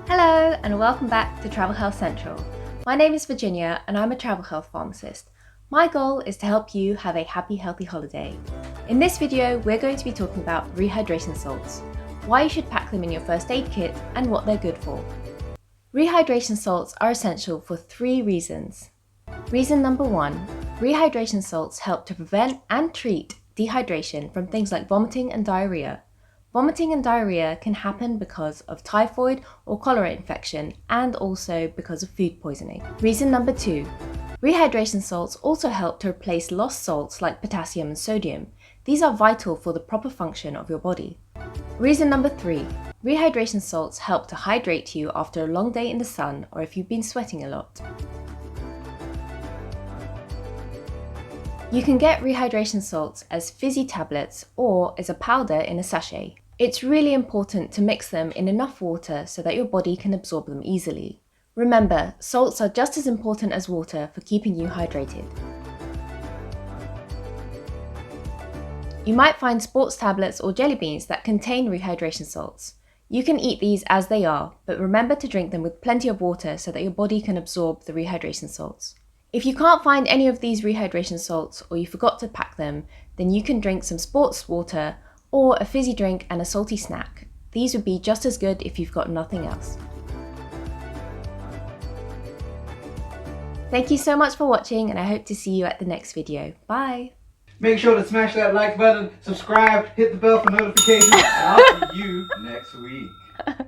Hello and welcome back to Travel Health Central. My name is Virginia and I'm a Travel Health Pharmacist. My goal is to help you have a happy, healthy holiday. In this video, we're going to be talking about rehydration salts, why you should pack them in your first aid kit and what they're good for. Rehydration salts are essential for 3 reasons. Reason number 1, rehydration salts help to prevent and treat dehydration from things like vomiting and diarrhoea. Vomiting and diarrhoea can happen because of typhoid or cholera infection and also because of food poisoning. Reason number 2, rehydration salts also help to replace lost salts like potassium and sodium. These are vital for the proper function of your body. Reason number 3, rehydration salts help to hydrate you after a long day in the sun or if you've been sweating a lot. You can get rehydration salts as fizzy tablets or as a powder in a sachet. It's really important to mix them in enough water so that your body can absorb them easily. Remember, salts are just as important as water for keeping you hydrated. You might find sports tablets or jelly beans that contain rehydration salts. You can eat these as they are, but remember to drink them with plenty of water so that your body can absorb the rehydration salts. If you can't find any of these rehydration salts or you forgot to pack them, then you can drink some sports water or a fizzy drink and a salty snack. These would be just as good if you've got nothing else. Thank you so much for watching and I hope to see you at the next video. Bye! Make sure to smash that like button, subscribe, hit the bell for notifications, and I'll see you next week.